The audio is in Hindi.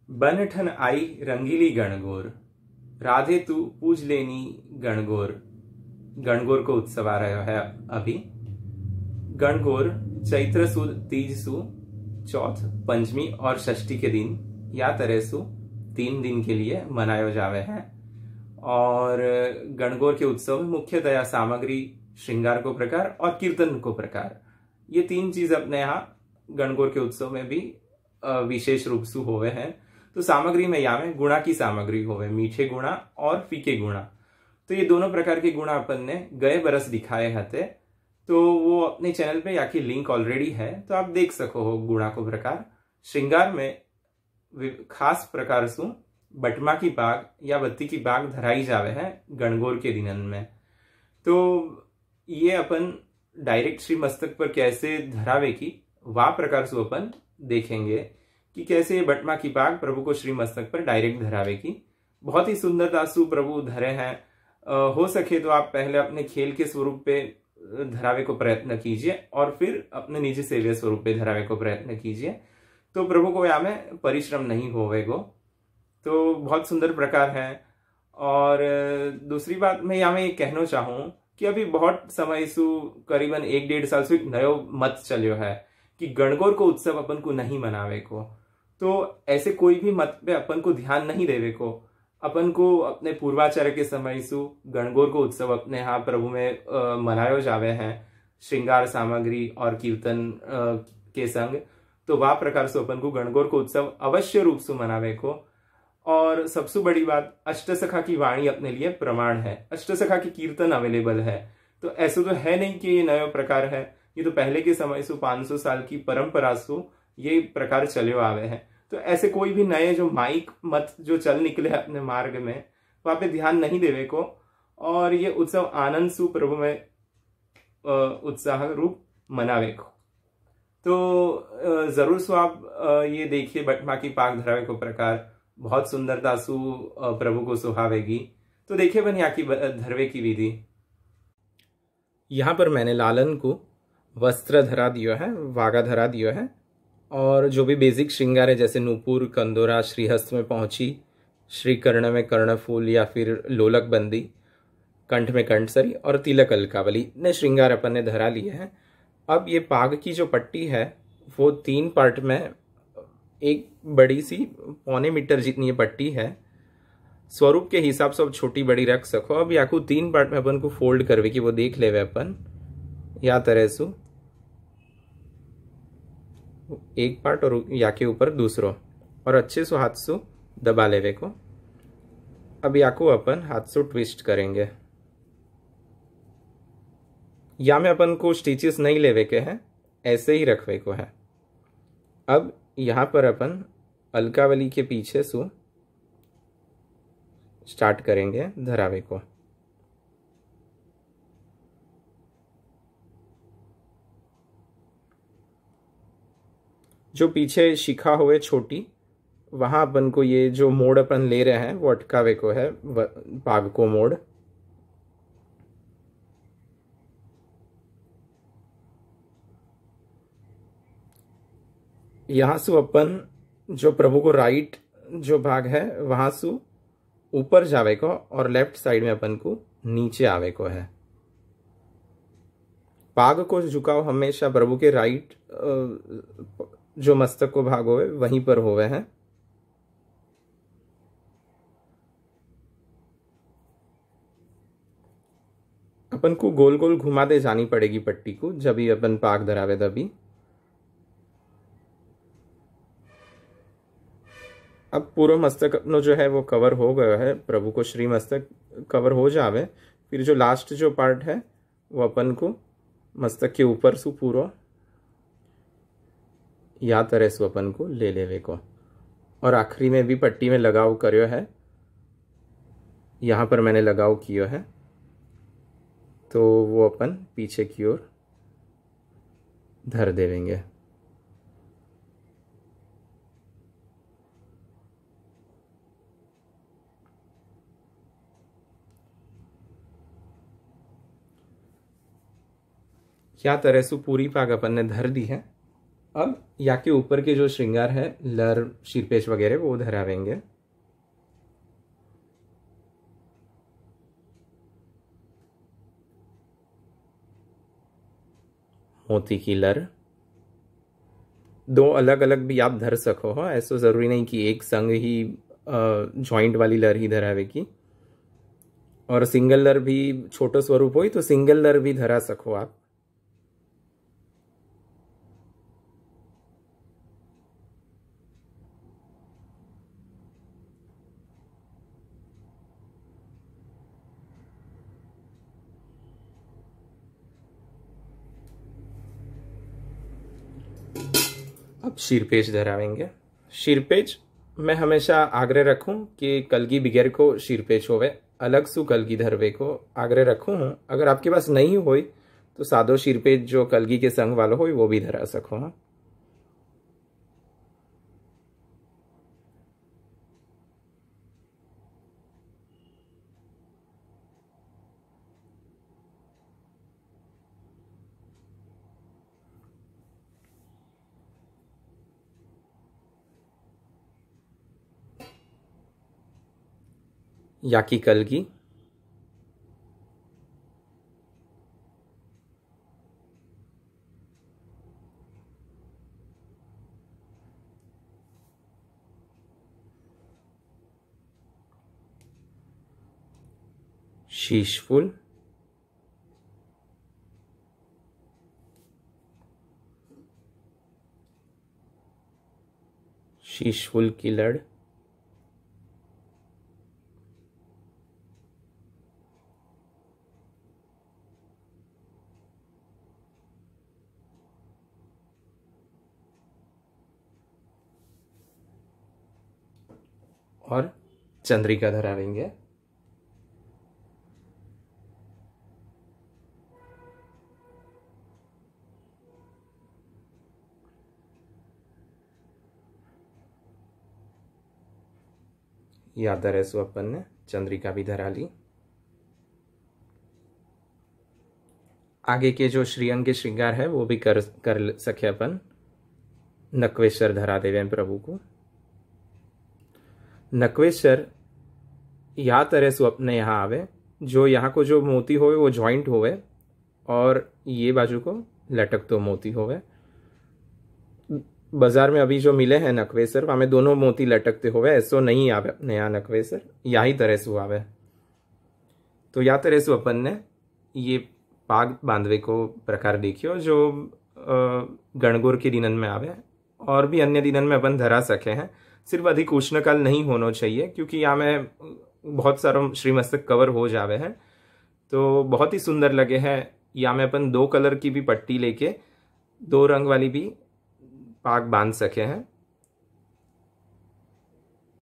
बनठन आई रंगीली गणगौर, राधे तू पूज लेनी गणगौर। गणगौर को उत्सव आ रहा है अभी। गणगौर चैत्र सुद तीज सु चौथ, पंचमी और षष्ठी के दिन या तरह सु 3 दिन के लिए मनायो जावे है। और गणगौर के उत्सव में मुख्यतया सामग्री, श्रृंगार को प्रकार और कीर्तन को प्रकार, ये 3 चीज अपने यहाँ गणगौर के उत्सव में भी विशेष रूप से होवे हैं। तो सामग्री में यहाँ में गुणा की सामग्री होवे, मीठे गुणा और फीके गुणा। तो ये दोनों प्रकार के गुणा अपन ने गए बरस दिखाए हते, तो वो अपने चैनल पे या की लिंक ऑलरेडी है, तो आप देख सको हो गुणा को प्रकार। श्रृंगार में खास प्रकार सु बटमा की पाग या बत्ती की पाग धराई जावे है गणगौर के दिनन में। तो ये अपन डायरेक्ट श्री मस्तक पर कैसे धरावे की वाह प्रकार से अपन देखेंगे कि कैसे बटमा की पाग प्रभु को श्री मस्तक पर डायरेक्ट धरावे की। बहुत ही सुंदरता से प्रभु धरे हैं। हो सके तो आप पहले अपने खेल के स्वरूप पे धरावे को प्रयत्न कीजिए और फिर अपने निजी सेव्य स्वरूप पे धरावे को प्रयत्न कीजिए, तो प्रभु को यहाँ में परिश्रम नहीं होवेगो। तो बहुत सुंदर प्रकार है। और दूसरी बात मैं यहाँ में ये कहना चाहूँ कि अभी बहुत समय सु करीबन 1-1.5 साल से एक नयो मत चलियो है कि गणगौर को उत्सव अपन को नहीं मनावे को। तो ऐसे कोई भी मत पे अपन को ध्यान नहीं देवे को। अपन को अपने पूर्वाचार्य के समय सु गणगौर को उत्सव अपने यहाँ प्रभु में मनायो जावे हैं, श्रृंगार सामग्री और कीर्तन के संग। तो वह प्रकार से अपन को गणगौर को उत्सव अवश्य रूप से मनावे को। और सबसे बड़ी बात, अष्टसखा की वाणी अपने लिए प्रमाण है, अष्टसखा की कीर्तन अवेलेबल है। तो ऐसा तो है नहीं कि ये नया प्रकार है, ये तो पहले के समय से 500 साल की परंपरा से ये प्रकार चले आवे हैं। तो ऐसे कोई भी नए जो माइक मत जो चल निकले अपने मार्ग में, वहां पे ध्यान नहीं देवे को। और ये उत्सव आनंद सु प्रभु में उत्साह रूप मनावे को। तो जरूर सो आप ये देखिए बटमा की पाक धरावे को प्रकार बहुत सुंदरता सु प्रभु को सुहावेगी। तो देखिए बन यहाँ की धरवे की विधि। यहाँ पर मैंने लालन को वस्त्र धरा दियो है, वागा धरा दियो है, और जो भी बेसिक श्रृंगार है जैसे नूपुर, कंदोरा, श्रीहस्त में पहुंची, श्री कर्ण में कर्णफूल या फिर लोलक बंदी, कंठ में कंठसरी और तिलक अलकावली ने श्रृंगार अपन ने धरा लिए हैं। अब ये पाग की जो पट्टी है वो 3 पार्ट में, एक बड़ी सी 1.25 मीटर जितनी ये पट्टी है, स्वरूप के हिसाब से अब छोटी बड़ी रख सको। अब याकू 3 पार्ट में अपन को फोल्ड करवे की वो देख लेवे अपन या तरह से, एक पार्ट और या के ऊपर दूसरो, और अच्छे से हाथ से दबा लेवे को। अब याको अपन हाथ से ट्विस्ट करेंगे। या में अपन को स्टिचेस नहीं लेवे के हैं, ऐसे ही रखवे को है। अब यहां पर अपन अलकावली के पीछे से स्टार्ट करेंगे धरावे को। जो पीछे शिखा हुए छोटी, वहां अपन को ये जो मोड़ अपन ले रहे हैं वो अटकावे को है, पाग को मोड़। यहां से अपन जो प्रभु को राइट जो भाग है वहां से ऊपर जावे को, और लेफ्ट साइड में अपन को नीचे आवे को है। पाग को झुकाव हमेशा प्रभु के राइट जो मस्तक को भाग होवे वहीं पर होवे हैं। अपन को गोल गोल घुमा दे जानी पड़ेगी पट्टी को जब भी अपन पाग धरावे तभी। अब पूरा मस्तक अपनो जो है वो कवर हो गया है, प्रभु को श्री मस्तक कवर हो जावे। फिर जो लास्ट जो पार्ट है वो अपन को मस्तक के ऊपर से पूरा या तरह से अपन को ले लेवे को। और आखिरी में भी पट्टी में लगाव करियो है, यहाँ पर मैंने लगाव किया है, तो वो अपन पीछे की ओर धर देवेंगे। या तरह से पूरी पाग अपन ने धर दी है। अब या के ऊपर के जो श्रृंगार है लर शीरपेश वगैरह वो धरावेंगे। मोती की लर दो अलग अलग भी आप धर सको हो, ऐसा जरूरी नहीं कि एक संग ही जॉइंट वाली लर ही धरावे की। और सिंगल लर भी छोटो स्वरूप हो तो सिंगल लर भी धरा सको आप। अब शीरपेच धरावेंगे। शीरपेच मैं हमेशा आग्रह रखूं कि कलगी बिगैर को शीरपेच होवे, अलग सु कलगी धरवे को आग्रह रखूं हूं। अगर आपके पास नहीं होई तो सादो शीरपेच जो कलगी के संग वालो हो वो भी धरा सको। या की कलगी शीश फूल, शीश फूल की लड़, और चंद्रिका धरावेंगे। याद रहे सो अपन ने चंद्रिका भी धरा ली। आगे के जो श्रीअंग के श्रृंगार है वो भी कर सके अपन। नकवेश्वर धरा देवे प्रभु को। नकवेश्वर या तरह से अपने यहाँ आवे, जो यहाँ को जो मोती होवे वो ज्वाइंट होवे और ये बाजू को लटक तो मोती होवे। बाजार में अभी जो मिले हैं नकवेसर वहां में दोनों मोती लटकते हुए, ऐसो नहीं आवे नया नकवेसर, यही तरह से आवे। तो या तरह से अपन ने ये पाग बांधवे को प्रकार देखियो जो गणगौर के दिनन में आवे और भी अन्य दिनन में अपन धरा सके हैं। सिर्फ अधिक उष्णकाल नहीं होना चाहिए क्योंकि यहाँ में बहुत सारा श्रीमस्तक कवर हो जावे हैं। तो बहुत ही सुंदर लगे हैं। यहाँ में अपन 2 कलर की भी पट्टी लेके 2 रंग वाली भी पाग बांध सके हैं।